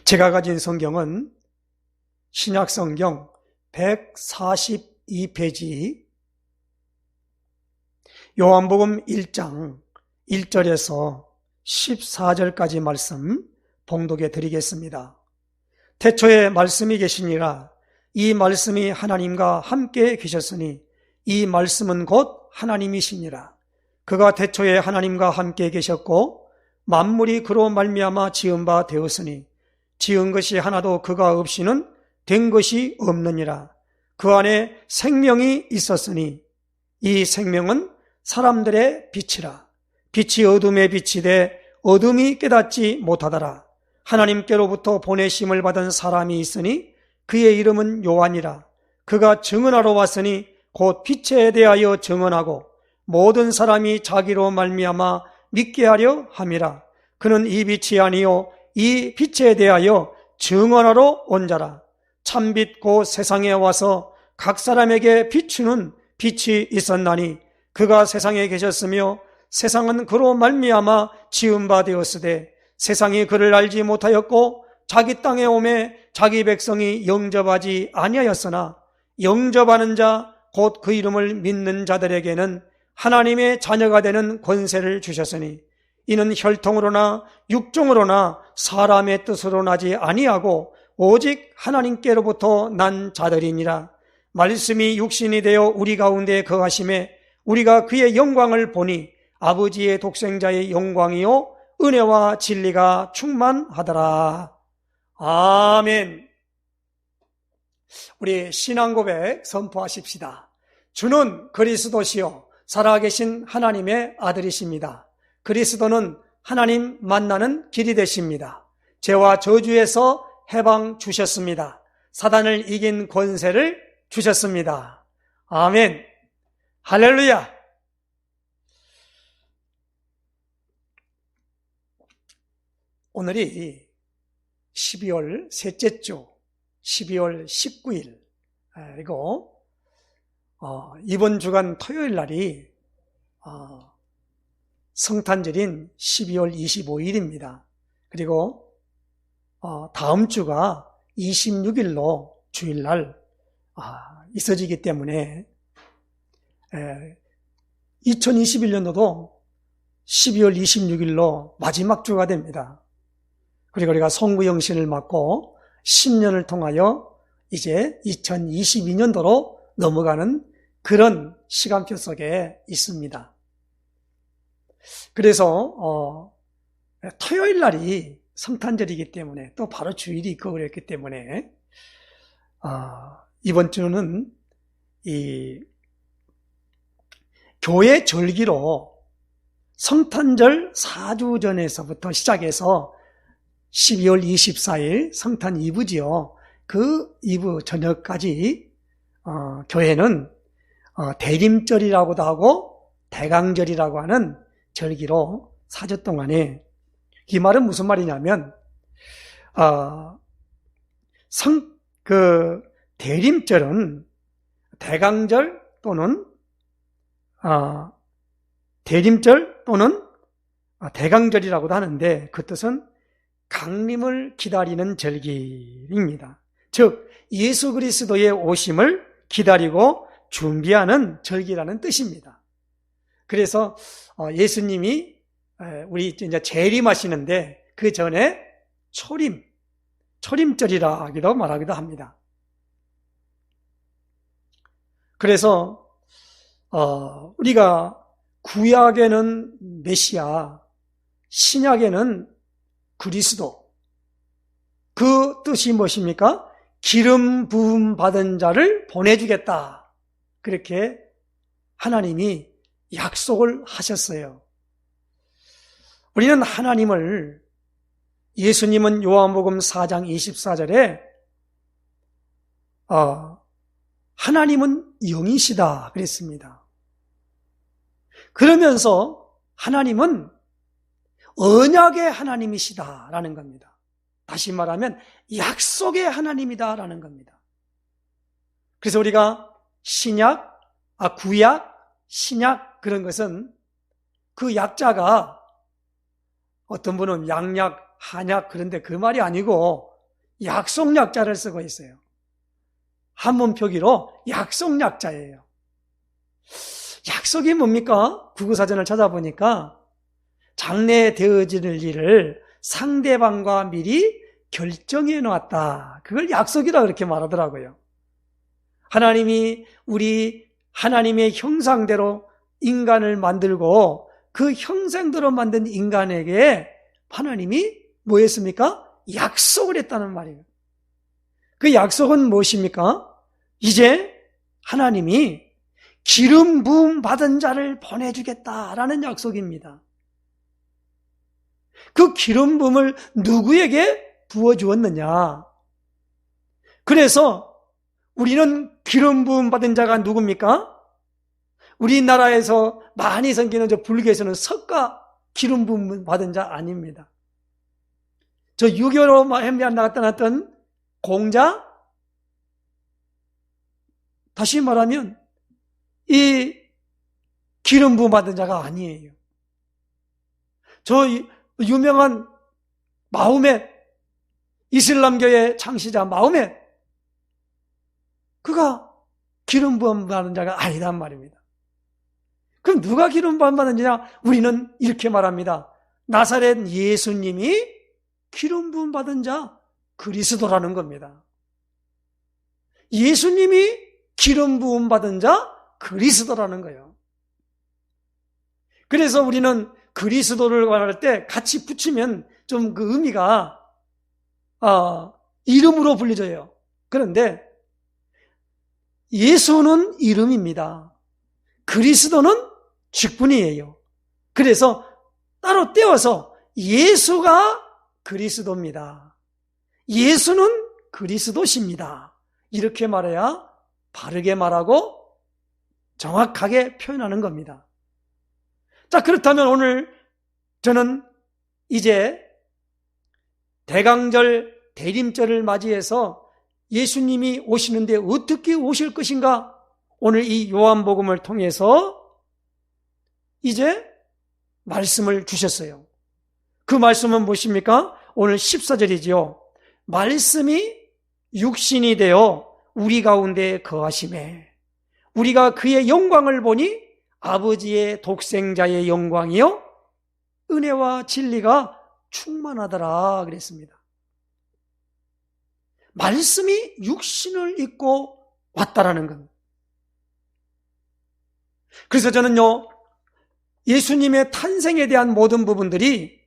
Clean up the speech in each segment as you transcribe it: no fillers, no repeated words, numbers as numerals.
제가 가진 성경은 신약성경 142페이지 요한복음 1장 1절에서 14절까지 말씀 봉독해 드리겠습니다. 태초에 말씀이 계시니라. 이 말씀이 하나님과 함께 계셨으니 이 말씀은 곧 하나님이시니라. 그가 태초에 하나님과 함께 계셨고 만물이 그로 말미암아 지은 바 되었으니 지은 것이 하나도 그가 없이는 된 것이 없느니라. 그 안에 생명이 있었으니 이 생명은 사람들의 빛이라. 빛이 어둠에 비치되 어둠이 깨닫지 못하더라. 하나님께로부터 보내심을 받은 사람이 있으니 그의 이름은 요한이라. 그가 증언하러 왔으니 곧 빛에 대하여 증언하고 모든 사람이 자기로 말미암아 믿게 하려 함이라. 그는 이 빛이 아니요 이 빛에 대하여 증언하러 온 자라. 참빛 곧 세상에 와서 각 사람에게 비추는 빛이 있었나니 그가 세상에 계셨으며 세상은 그로 말미암아 지은 바 되었으되 세상이 그를 알지 못하였고 자기 땅에 오매 자기 백성이 영접하지 아니하였으나 영접하는 자 곧 그 이름을 믿는 자들에게는 하나님의 자녀가 되는 권세를 주셨으니 이는 혈통으로나 육종으로나 사람의 뜻으로 나지 아니하고 오직 하나님께로부터 난 자들이니라. 말씀이 육신이 되어 우리 가운데 거하심에 우리가 그의 영광을 보니 아버지의 독생자의 영광이요 은혜와 진리가 충만하더라. 아멘. 우리 신앙고백 선포하십시다. 주는 그리스도시요 살아계신 하나님의 아들이십니다. 그리스도는 하나님 만나는 길이 되십니다. 죄와 저주에서 해방 주셨습니다. 사단을 이긴 권세를 주셨습니다. 아멘. 할렐루야. 오늘이 12월 셋째 주 12월 19일 그리고 이번 주간 토요일 날이 성탄절인 12월 25일입니다. 그리고 다음 주가 26일로 주일날 있어지기 때문에 2021년도도 12월 26일로 마지막 주가 됩니다. 그리고 우리가 송구영신을 맞고 10년을 통하여 이제 2022년도로 넘어가는 그런 시간표 속에 있습니다. 그래서 토요일 날이 성탄절이기 때문에 또 바로 주일이 있고 그랬기 때문에 이번 주는 이 교회 절기로 성탄절 4주 전에서부터 시작해서 12월 24일 성탄 이브지요. 그 이브 저녁까지 교회는 대림절이라고도 하고 대강절이라고 하는 절기로 4주 동안에, 이 말은 무슨 말이냐면 대림절은 대강절 또는 대림절 또는 대강절이라고도 하는데 그 뜻은 강림을 기다리는 절기입니다. 즉 예수 그리스도의 오심을 기다리고 준비하는 절기라는 뜻입니다. 그래서 예수님이 우리 이제 재림하시는데 그 전에 초림절이라기도 말하기도 합니다. 그래서 우리가 구약에는 메시아, 신약에는 그리스도, 그 뜻이 무엇입니까? 기름 부음 받은 자를 보내주겠다. 그렇게 하나님이 약속을 하셨어요. 우리는 하나님을, 예수님은 요한복음 4장 24절에 하나님은 영이시다 그랬습니다. 그러면서 하나님은 언약의 하나님이시다라는 겁니다. 다시 말하면 약속의 하나님이다라는 겁니다. 그래서 우리가 구약, 신약 그런 것은 그 약자가 어떤 분은 양약, 한약 그런데 그 말이 아니고 약속약자를 쓰고 있어요. 한문 표기로 약속약자예요. 약속이 뭡니까? 국어사전을 찾아보니까 장래에 되어질 일을 상대방과 미리 결정해 놓았다. 그걸 약속이라 그렇게 말하더라고요. 하나님이 우리 하나님의 형상대로 인간을 만들고 그 형상대로 만든 인간에게 하나님이 뭐 했습니까? 약속을 했다는 말이에요. 그 약속은 무엇입니까? 이제 하나님이 기름 부음 받은 자를 보내주겠다라는 약속입니다. 그 기름 부음을 누구에게 부어주었느냐? 그래서 우리는 기름 부음 받은 자가 누굽니까? 우리나라에서 많이 섬기는 저 불교에서는 석가 기름 부음 받은 자 아닙니다. 저 유교로 나타났던 공자, 다시 말하면 이 기름 부음 받은 자가 아니에요. 저 유명한 마호멧, 이슬람교의 창시자 마호멧, 그가 기름 부음 받은 자가 아니란 말입니다. 그럼 누가 기름 부음 받은 자냐? 우리는 이렇게 말합니다. 나사렛 예수님이 기름 부음 받은 자 그리스도라는 겁니다. 예수님이 기름 부음 받은 자 그리스도라는 거예요. 그래서 우리는 그리스도를 말할 때 같이 붙이면 좀 그 의미가 이름으로 불려져요. 그런데 예수는 이름입니다. 그리스도는 직분이에요. 그래서 따로 떼어서 예수가 그리스도입니다. 예수는 그리스도십니다. 이렇게 말해야 바르게 말하고 정확하게 표현하는 겁니다. 자, 그렇다면 오늘 저는 이제 대강절, 대림절을 맞이해서 예수님이 오시는데 어떻게 오실 것인가? 오늘 이 요한복음을 통해서 이제 말씀을 주셨어요. 그 말씀은 무엇입니까? 오늘 14절이지요. 말씀이 육신이 되어 우리 가운데 거하심에 우리가 그의 영광을 보니 아버지의 독생자의 영광이요 은혜와 진리가 충만하더라 그랬습니다. 말씀이 육신을 입고 왔다라는 겁니다. 그래서 저는요, 예수님의 탄생에 대한 모든 부분들이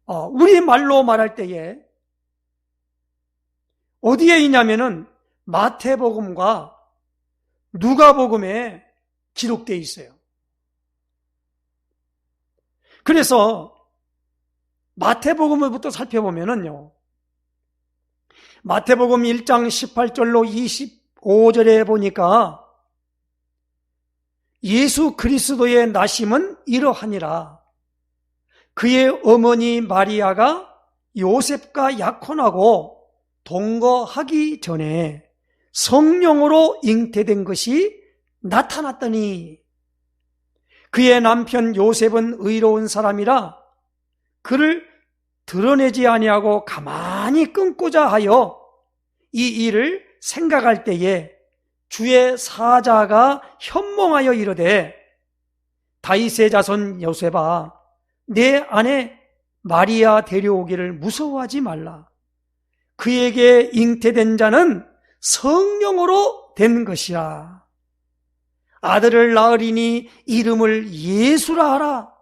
우리 말로 말할 때에 어디에 있냐면은 마태복음과 누가복음에 기록되어 있어요. 그래서 마태복음을부터 살펴보면은요, 마태복음 1장 18절로 25절에 보니까 예수 그리스도의 나심은 이러하니라. 그의 어머니 마리아가 요셉과 약혼하고 동거하기 전에 성령으로 잉태된 것이 나타났더니 그의 남편 요셉은 의로운 사람이라 그를 드러내지 아니하고 가만히 끊고자 하여 이 일을 생각할 때에 주의 사자가 현몽하여 이르되 다윗의 자손 요셉아 내 아내 마리아 데려오기를 무서워하지 말라. 그에게 잉태된 자는 성령으로 된 것이라. 아들을 낳으리니 이름을 예수라 하라.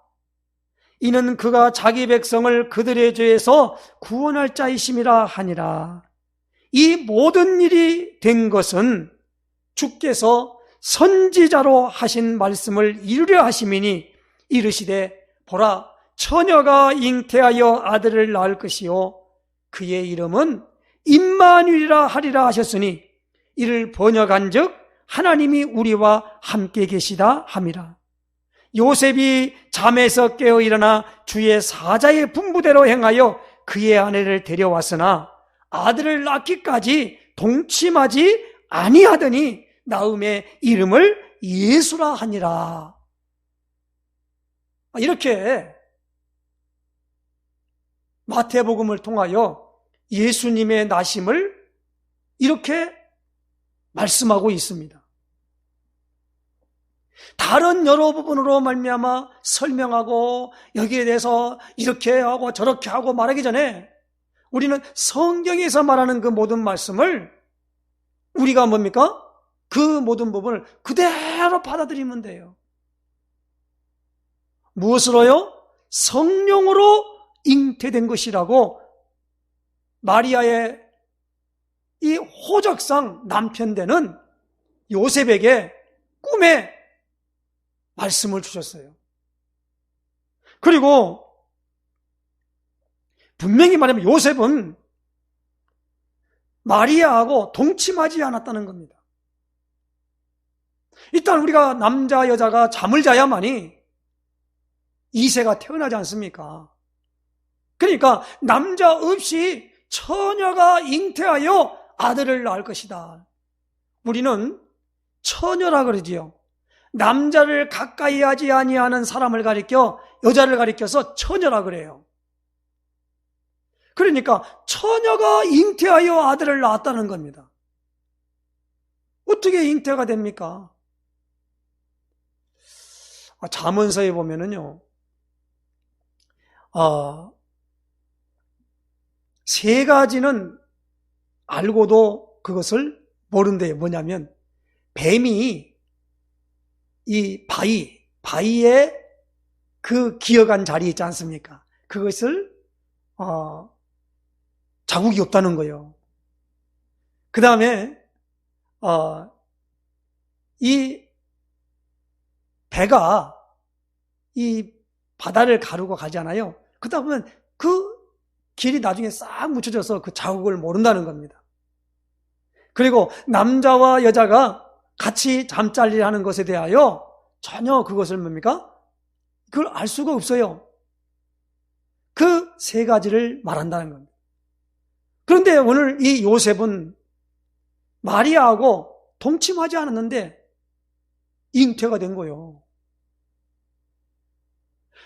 이는 그가 자기 백성을 그들의 죄에서 구원할 자이심이라 하니라. 이 모든 일이 된 것은 주께서 선지자로 하신 말씀을 이루려 하심이니 이르시되 보라 처녀가 잉태하여 아들을 낳을 것이요 그의 이름은 임마누엘이라 하리라 하셨으니 이를 번역한즉 하나님이 우리와 함께 계시다 함이라. 요셉이 잠에서 깨어 일어나 주의 사자의 분부대로 행하여 그의 아내를 데려왔으나 아들을 낳기까지 동침하지 아니하더니 나음의 이름을 예수라 하니라. 이렇게 마태복음을 통하여 예수님의 나심을 이렇게 말씀하고 있습니다. 다른 여러 부분으로 말미암아 설명하고 여기에 대해서 이렇게 하고 저렇게 하고 말하기 전에 우리는 성경에서 말하는 그 모든 말씀을 우리가 뭡니까? 그 모든 부분을 그대로 받아들이면 돼요. 무엇으로요? 성령으로 잉태된 것이라고 마리아의 이 호적상 남편 되는 요셉에게 꿈에 말씀을 주셨어요. 그리고 분명히 말하면 요셉은 마리아하고 동침하지 않았다는 겁니다. 일단 우리가 남자 여자가 잠을 자야만이 이세가 태어나지 않습니까? 그러니까 남자 없이 처녀가 잉태하여 아들을 낳을 것이다. 우리는 처녀라 그러지요. 남자를 가까이 하지 아니하는 사람을 가리켜 여자를 가리켜서 처녀라 그래요. 그러니까 처녀가 잉태하여 아들을 낳았다는 겁니다. 어떻게 잉태가 됩니까? 잠언서에 보면은요, 세 가지는 알고도 그것을 모른대요. 뭐냐면 뱀이 이 바위에 그 기어간 자리 있지 않습니까? 그것을 자국이 없다는 거예요. 그 다음에 이 배가 이 바다를 가르고 가잖아요. 그러다 보면 그 길이 나중에 싹 묻혀져서 그 자국을 모른다는 겁니다. 그리고 남자와 여자가 같이 잠자리를 하는 것에 대하여 전혀 그것을 뭡니까? 그걸 알 수가 없어요. 그 세 가지를 말한다는 겁니다. 그런데 오늘 이 요셉은 마리아하고 동침하지 않았는데 잉태가 된 거예요.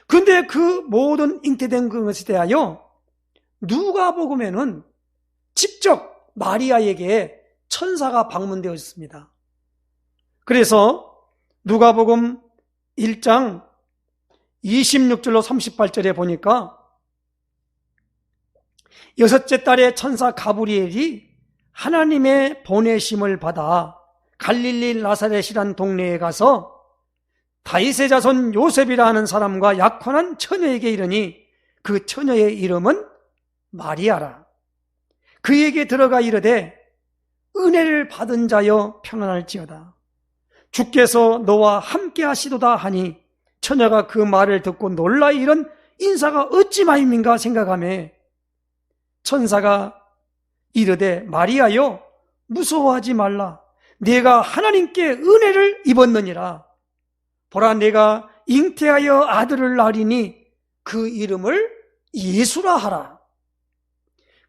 그런데 그 모든 잉태된 것에 대하여 누가복음에는 직접 마리아에게 천사가 방문되어 있습니다. 그래서 누가복음 1장 26절로 38절에 보니까 여섯째 달에 천사 가브리엘이 하나님의 보내심을 받아 갈릴리 나사렛이란 동네에 가서 다윗의 자손 요셉이라 하는 사람과 약혼한 처녀에게 이르니 그 처녀의 이름은 마리아라. 그에게 들어가 이르되 은혜를 받은 자여 평안할지어다. 주께서 너와 함께 하시도다 하니 처녀가 그 말을 듣고 놀라 이런 인사가 어찌 마임인가 생각하며 천사가 이르되 마리아여 무서워하지 말라. 네가 하나님께 은혜를 입었느니라. 보라 내가 잉태하여 아들을 낳으리니 그 이름을 예수라 하라.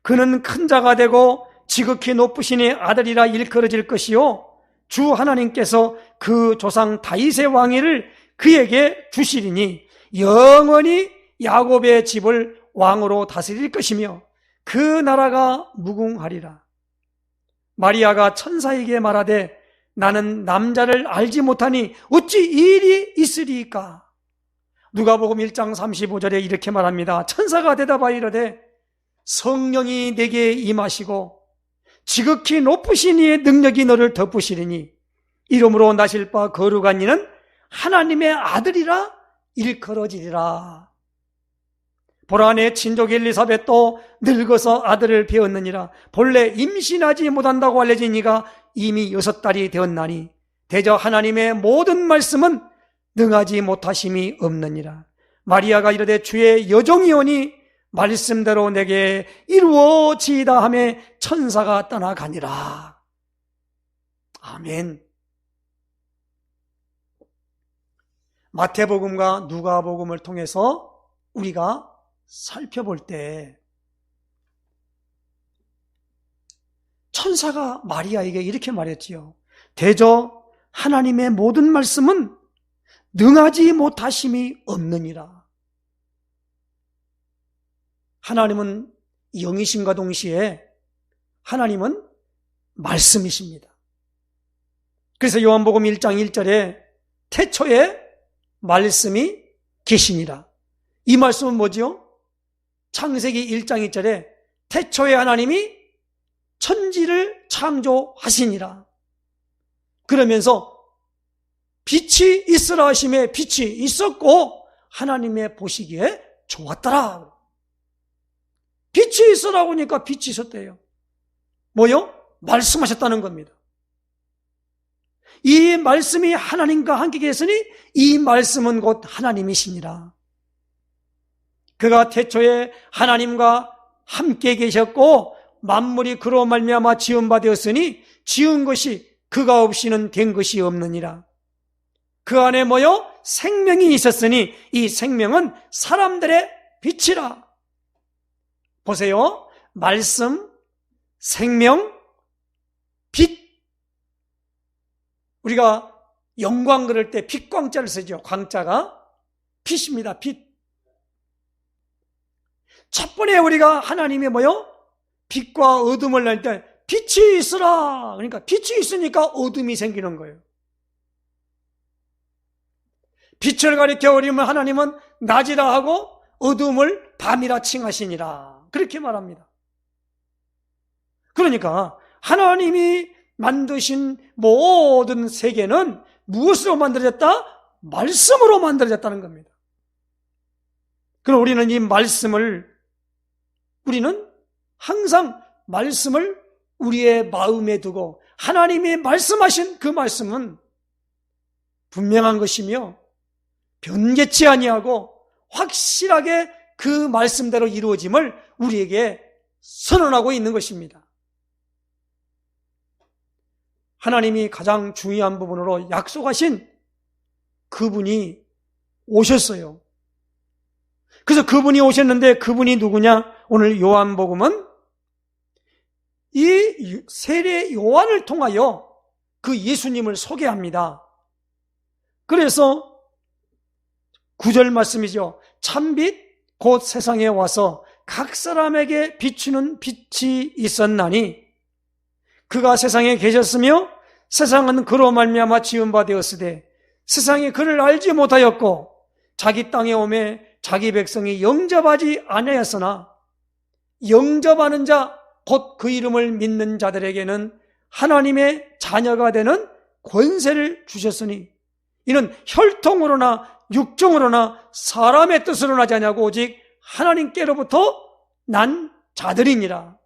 그는 큰 자가 되고 지극히 높으시니 아들이라 일컬어질 것이요 주 하나님께서 그 조상 다윗의 왕위를 그에게 주시리니 영원히 야곱의 집을 왕으로 다스릴 것이며 그 나라가 무궁하리라. 마리아가 천사에게 말하되 나는 남자를 알지 못하니 어찌 이 일이 있으리이까. 누가복음 1장 35절에 이렇게 말합니다. 천사가 대답하여 이르되 성령이 내게 임하시고 지극히 높으신 이의 능력이 너를 덮으시리니 이름으로 나실 바 거룩한 이는 하나님의 아들이라 일컬어지리라. 보라 내 친족 엘리사벳도 늙어서 아들을 배었느니라. 본래 임신하지 못한다고 알려진 이가 이미 6달이 되었나니 대저 하나님의 모든 말씀은 능하지 못하심이 없느니라. 마리아가 이르되 주의 여종이오니 말씀대로 내게 이루어지이다 하며 천사가 떠나가니라. 아멘. 마태복음과 누가복음을 통해서 우리가 살펴볼 때 천사가 마리아에게 이렇게 말했지요. 대저 하나님의 모든 말씀은 능하지 못하심이 없느니라. 하나님은 영이신과 동시에 하나님은 말씀이십니다. 그래서 요한복음 1장 1절에 태초에 말씀이 계시니라. 이 말씀은 뭐지요? 창세기 1장 2절에 태초에 하나님이 천지를 창조하시니라. 그러면서 빛이 있으라 하심에 빛이 있었고 하나님의 보시기에 좋았더라. 빛이 있으라고 하니까 빛이 있었대요. 뭐요? 말씀하셨다는 겁니다. 이 말씀이 하나님과 함께 계시니 이 말씀은 곧 하나님이시니라. 그가 태초에 하나님과 함께 계셨고 만물이 그로 말미암아 지은 바 되었으니 지은 것이 그가 없이는 된 것이 없느니라. 그 안에 뭐요? 생명이 있었으니 이 생명은 사람들의 빛이라. 보세요. 말씀, 생명, 빛. 우리가 영광 그럴 때 빛광자를 쓰죠. 광자가 빛입니다. 빛. 첫 번에 우리가 하나님의 뭐요? 빛과 어둠을 낼 때 빛이 있으라. 그러니까 빛이 있으니까 어둠이 생기는 거예요. 빛을 가리켜 우리면 하나님은 낮이라 하고 어둠을 밤이라 칭하시니라. 그렇게 말합니다. 그러니까 하나님이 만드신 모든 세계는 무엇으로 만들어졌다? 말씀으로 만들어졌다는 겁니다. 그럼 우리는 이 말씀을, 우리는 항상 말씀을 우리의 마음에 두고 하나님이 말씀하신 그 말씀은 분명한 것이며 변개치 아니하고 확실하게 그 말씀대로 이루어짐을 우리에게 선언하고 있는 것입니다. 하나님이 가장 중요한 부분으로 약속하신 그분이 오셨어요. 그래서 그분이 오셨는데 그분이 누구냐? 오늘 요한복음은 이 세례 요한을 통하여 그 예수님을 소개합니다. 그래서 9절 말씀이죠. 참빛 곧 세상에 와서 각 사람에게 비추는 빛이 있었나니 그가 세상에 계셨으며 세상은 그로 말미암아 지은 바 되었으되 세상이 그를 알지 못하였고 자기 땅에 오매 자기 백성이 영접하지 아니하였으나 영접하는 자 곧 그 이름을 믿는 자들에게는 하나님의 자녀가 되는 권세를 주셨으니 이는 혈통으로나 육정으로나 사람의 뜻으로 나지 아니하고 오직 하나님께로부터 난 자들이니라.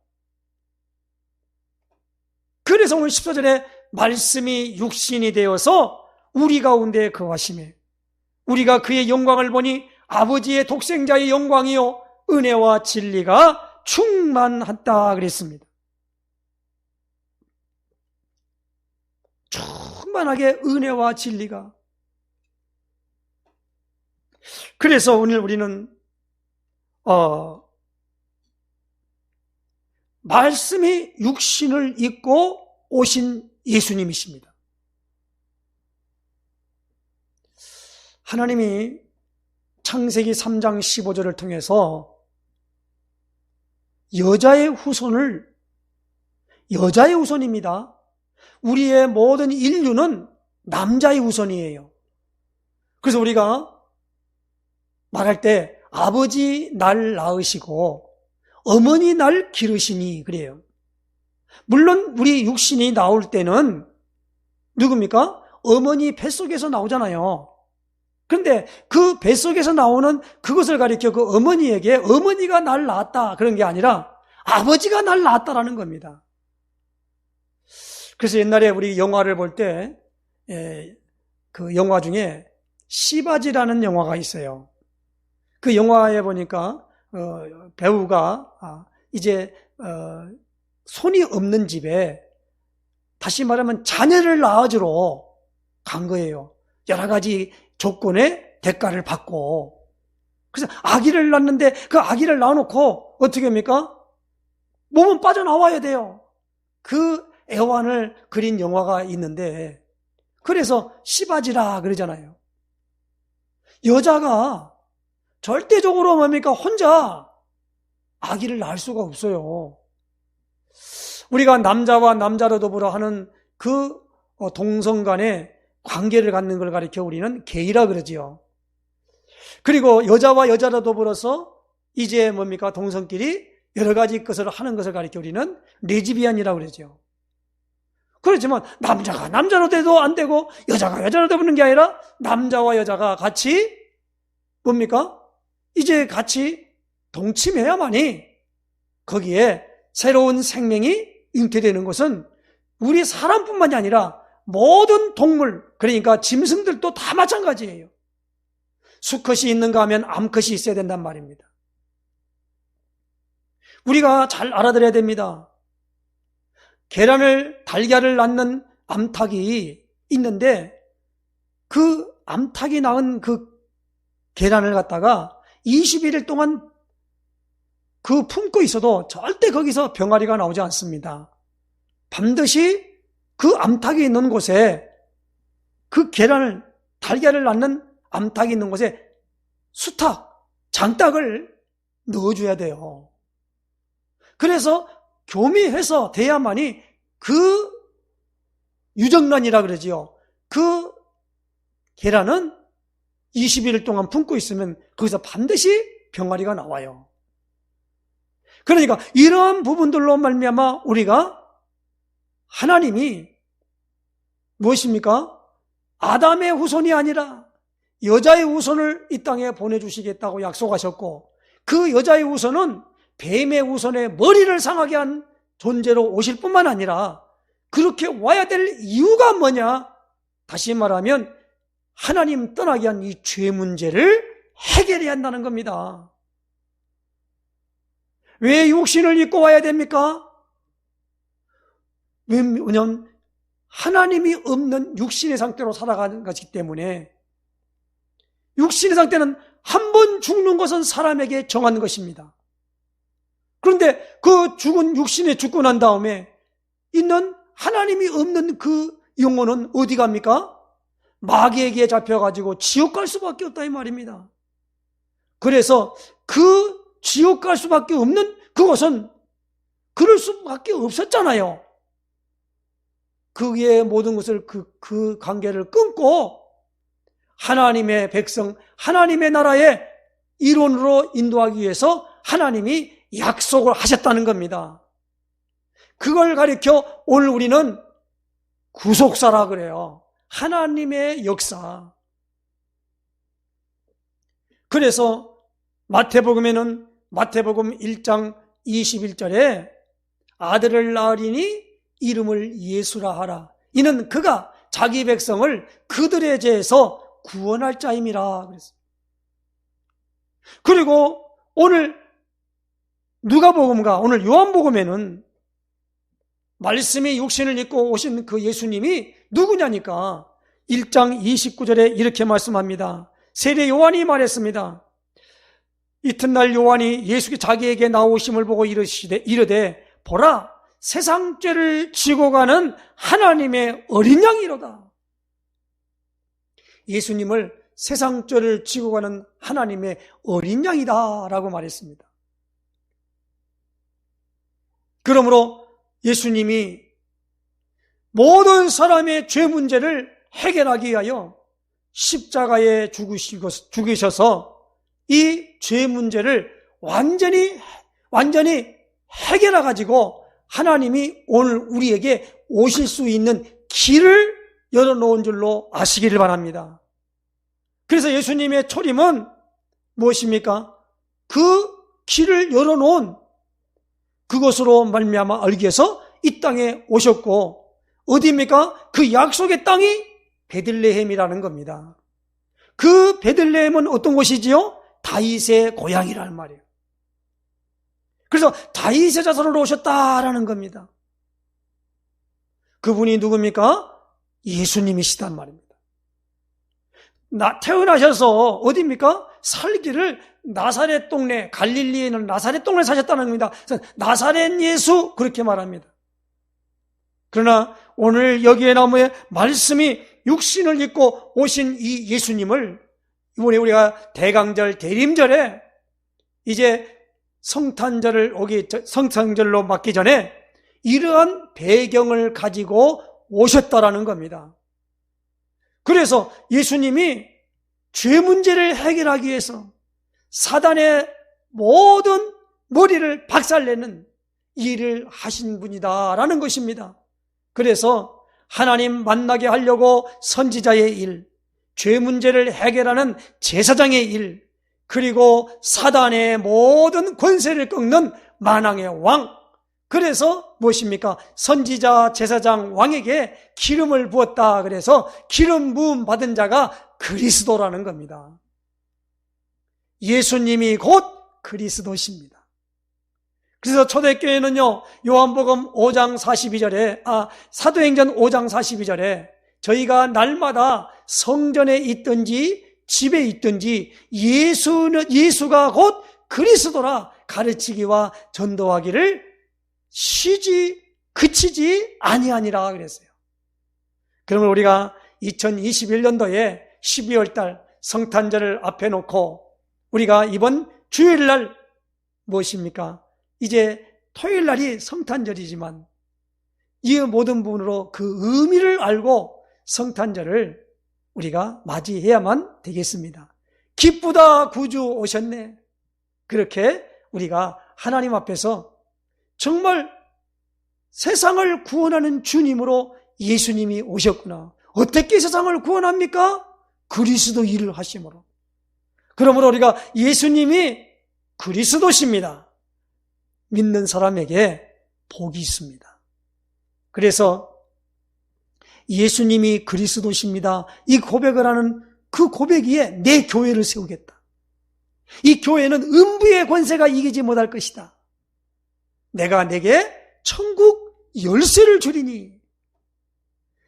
그래서 오늘 14절에 말씀이 육신이 되어서 우리 가운데 거하시매 우리가 그의 영광을 보니 아버지의 독생자의 영광이요 은혜와 진리가 충만하다 그랬습니다. 충만하게 은혜와 진리가. 그래서 오늘 우리는 말씀이 육신을 입고 오신 예수님이십니다. 하나님이 창세기 3장 15절을 통해서 여자의 후손입니다. 우리의 모든 인류는 남자의 후손이에요. 그래서 우리가 말할 때 아버지 날 낳으시고 어머니 날 기르시니 그래요. 물론 우리 육신이 나올 때는 누굽니까? 어머니 뱃속에서 나오잖아요. 그런데 그 뱃속에서 나오는 그것을 가리켜 그 어머니에게 어머니가 날 낳았다 그런 게 아니라 아버지가 날 낳았다라는 겁니다. 그래서 옛날에 우리 영화를 볼 때 그 영화 중에 시바지라는 영화가 있어요. 그 영화에 보니까 배우가 이제 손이 없는 집에 다시 말하면 자녀를 낳아주러 간 거예요. 여러 가지 조건의 대가를 받고. 그래서 아기를 낳는데 그 아기를 낳아놓고 어떻게 합니까? 몸은 빠져나와야 돼요. 그 애환을 그린 영화가 있는데 그래서 시바지라 그러잖아요. 여자가 절대적으로 뭡니까? 혼자 아기를 낳을 수가 없어요. 우리가 남자와 남자로 더불어 하는 그 동성 간의 관계를 갖는 걸 가리켜 우리는 게이라 그러지요. 그리고 여자와 여자로 더불어서 이제 뭡니까? 동성끼리 여러 가지 것을 하는 것을 가리켜 우리는 레즈비안이라고 그러죠. 그렇지만 남자가 남자로 돼도 안 되고 여자가 여자로 되는 게 아니라 남자와 여자가 같이 뭡니까? 이제 같이 동침해야만이 거기에 새로운 생명이 잉태되는 것은 우리 사람뿐만이 아니라 모든 동물, 그러니까 짐승들도 다 마찬가지예요. 수컷이 있는가 하면 암컷이 있어야 된단 말입니다. 우리가 잘 알아들어야 됩니다. 달걀을 낳는 암탉이 있는데 그 암탉이 낳은 그 계란을 갖다가 21일 동안 그 품고 있어도 절대 거기서 병아리가 나오지 않습니다. 반드시 그 암탉이 있는 곳에 그 달걀을 낳는 암탉이 있는 곳에 장닭을 넣어줘야 돼요. 그래서 교미해서 돼야만이 그 유정란이라 그러지요. 그 계란은 21일 동안 품고 있으면 거기서 반드시 병아리가 나와요. 그러니까 이러한 부분들로 말미암아 우리가 하나님이 무엇입니까? 아담의 후손이 아니라 여자의 후손을 이 땅에 보내주시겠다고 약속하셨고 그 여자의 후손은 뱀의 후손의 머리를 상하게 한 존재로 오실 뿐만 아니라 그렇게 와야 될 이유가 뭐냐? 다시 말하면 하나님 떠나게 한 이 죄 문제를 해결해야 한다는 겁니다. 왜 육신을 입고 와야 됩니까? 왜냐하면 하나님이 없는 육신의 상태로 살아가는 것이기 때문에 육신의 상태는 한 번 죽는 것은 사람에게 정한 것입니다. 그런데 그 죽은 육신에 죽고 난 다음에 있는 하나님이 없는 그 영혼은 어디 갑니까? 마귀에게 잡혀가지고 지옥 갈 수밖에 없다 이 말입니다. 그래서 그 지옥 갈 수밖에 없는 그것은 그럴 수밖에 없었잖아요. 그의 모든 것을 그 관계를 끊고 하나님의 백성, 하나님의 나라의 일원으로 인도하기 위해서 하나님이 약속을 하셨다는 겁니다. 그걸 가리켜 오늘 우리는 구속사라 그래요. 하나님의 역사. 그래서 마태복음에는 마태복음 1장 21절에 아들을 낳으리니 이름을 예수라 하라. 이는 그가 자기 백성을 그들의 죄에서 구원할 자임이라 그랬습니다. 그리고 오늘 누가복음과 오늘 요한복음에는 말씀이 육신을 입고 오신 그 예수님이 누구냐니까 1장 29절에 이렇게 말씀합니다. 세례 요한이 말했습니다. 이튿날 요한이 예수께 자기에게 나오심을 보고 이르되 보라 세상 죄를 지고 가는 하나님의 어린 양이로다. 예수님을 세상 죄를 지고 가는 하나님의 어린 양이다 라고 말했습니다. 그러므로 예수님이 모든 사람의 죄 문제를 해결하기 위하여 십자가에 죽으셔서 이 죄 문제를 완전히 해결해가지고 하나님이 오늘 우리에게 오실 수 있는 길을 열어놓은 줄로 아시기를 바랍니다. 그래서 예수님의 초림은 무엇입니까? 그 길을 열어놓은 그것으로 말미암아 알기 위해서 이 땅에 오셨고 어디입니까? 그 약속의 땅이 베들레헴이라는 겁니다. 그 베들레헴은 어떤 곳이지요? 다윗의 고향이라는 말이에요. 그래서 다윗의 자손으로 오셨다라는 겁니다. 그분이 누굽니까? 예수님이시단 말입니다. 태어나셔서 어디입니까? 살기를 나사렛 동네, 갈릴리에 있는 나사렛 동네에 사셨다는 겁니다. 그래서 나사렛 예수 그렇게 말합니다. 그러나 오늘 여기에 나오는 말씀이 육신을 입고 오신 이 예수님을 이번에 우리가 대강절 대림절에 이제 성탄절로 맞기 전에 이러한 배경을 가지고 오셨다라는 겁니다. 그래서 예수님이 죄 문제를 해결하기 위해서 사단의 모든 머리를 박살내는 일을 하신 분이다라는 것입니다. 그래서 하나님 만나게 하려고 선지자의 일, 죄 문제를 해결하는 제사장의 일, 그리고 사단의 모든 권세를 꺾는 만왕의 왕, 그래서 무엇입니까? 선지자, 제사장, 왕에게 기름을 부었다. 그래서 기름 부음 받은 자가 그리스도라는 겁니다. 예수님이 곧 그리스도십니다. 그래서 초대교회는요, 요한복음 5장 42절에, 사도행전 5장 42절에 저희가 날마다 성전에 있든지 집에 있든지 예수가 곧 그리스도라 가르치기와 전도하기를 그치지 아니하니라 그랬어요. 그러면 우리가 2021년도에 12월 달 성탄절을 앞에 놓고 우리가 이번 주일날 무엇입니까? 이제 토요일 날이 성탄절이지만 이 모든 부분으로 그 의미를 알고 성탄절을 우리가 맞이해야만 되겠습니다. 기쁘다 구주 오셨네. 그렇게 우리가 하나님 앞에서 정말 세상을 구원하는 주님으로 예수님이 오셨구나. 어떻게 세상을 구원합니까? 그리스도 일을 하심으로. 그러므로 우리가 예수님이 그리스도십니다. 믿는 사람에게 복이 있습니다. 그래서 예수님이 그리스도십니다. 이 고백을 하는 그 고백 위에 내 교회를 세우겠다. 이 교회는 음부의 권세가 이기지 못할 것이다. 내가 내게 천국 열쇠를 주리니.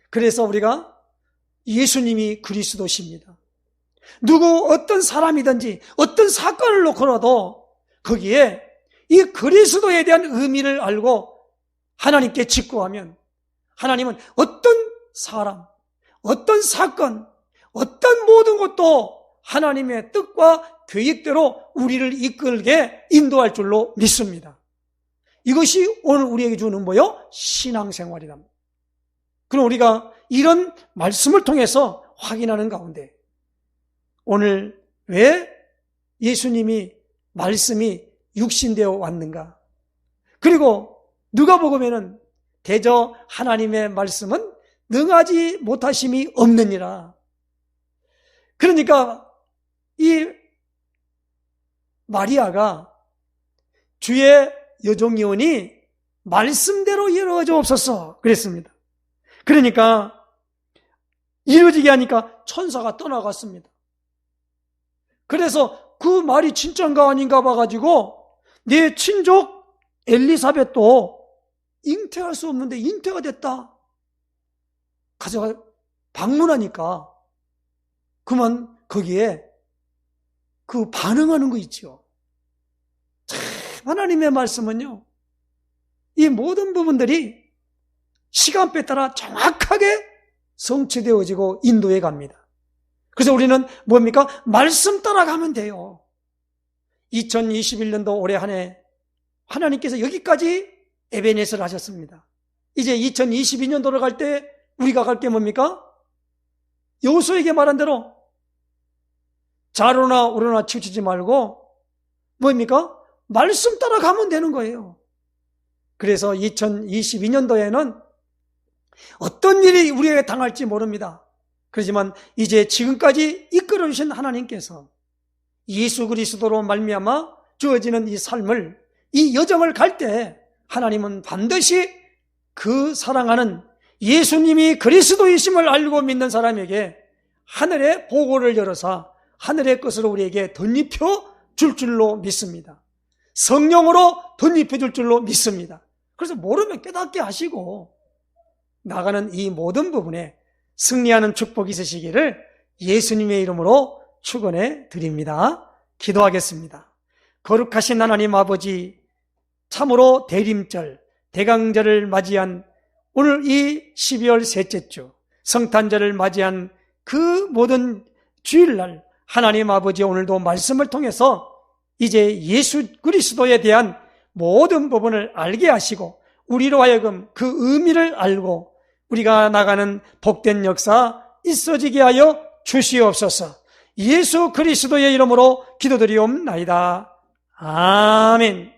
그래서 우리가 예수님이 그리스도십니다. 누구 어떤 사람이든지 어떤 사건을 놓고라도 거기에 이 그리스도에 대한 의미를 알고 하나님께 직구하면 하나님은 어떤 사람, 어떤 사건, 어떤 모든 것도 하나님의 뜻과 계획대로 우리를 이끌게 인도할 줄로 믿습니다. 이것이 오늘 우리에게 주는 뭐요? 신앙생활이다. 그럼 우리가 이런 말씀을 통해서 확인하는 가운데 오늘 왜 예수님이 말씀이 육신되어 왔는가? 그리고 누가복음에는 대저 하나님의 말씀은 능하지 못하심이 없느니라. 그러니까 이 마리아가 주의 여종이오니 말씀대로 이루어지옵소서 그랬습니다. 그러니까 이루어지게 하니까 천사가 떠나갔습니다. 그래서 그 말이 진짜인가 아닌가 봐가지고 내 친족 엘리사벳도 잉태할 수 없는데 잉태가 됐다. 가져가 방문하니까 그만 거기에 그 반응하는 거 있죠. 참 하나님의 말씀은요, 이 모든 부분들이 시간표에 따라 정확하게 성취되어지고 인도해 갑니다. 그래서 우리는 뭡니까? 말씀 따라가면 돼요. 2021년도 올해 한 해 하나님께서 여기까지 에베네스를 하셨습니다. 이제 2022년도로 갈 때 우리가 갈 게 뭡니까? 여호수아에게 말한 대로 좌로나 우로나 치우치지 말고 뭡니까? 말씀 따라가면 되는 거예요. 그래서 2022년도에는 어떤 일이 우리에게 당할지 모릅니다. 그렇지만 이제 지금까지 이끌어주신 하나님께서 예수 그리스도로 말미암아 주어지는 이 삶을, 이 여정을 갈 때 하나님은 반드시 그 사랑하는 예수님이 그리스도이심을 알고 믿는 사람에게 하늘의 보고를 열어서 하늘의 것으로 우리에게 덧입혀 줄 줄로 믿습니다. 성령으로 덧입혀 줄 줄로 믿습니다. 그래서 모르면 깨닫게 하시고 나가는 이 모든 부분에 승리하는 축복이 있으시기를 예수님의 이름으로 축원해 드립니다. 기도하겠습니다. 거룩하신 하나님 아버지, 참으로 대림절, 대강절을 맞이한 오늘 이 12월 셋째 주 성탄절을 맞이한 그 모든 주일날 하나님 아버지, 오늘도 말씀을 통해서 이제 예수 그리스도에 대한 모든 부분을 알게 하시고 우리로 하여금 그 의미를 알고 우리가 나가는 복된 역사 있어지게 하여 주시옵소서. 예수 그리스도의 이름으로 기도드리옵나이다. 아멘.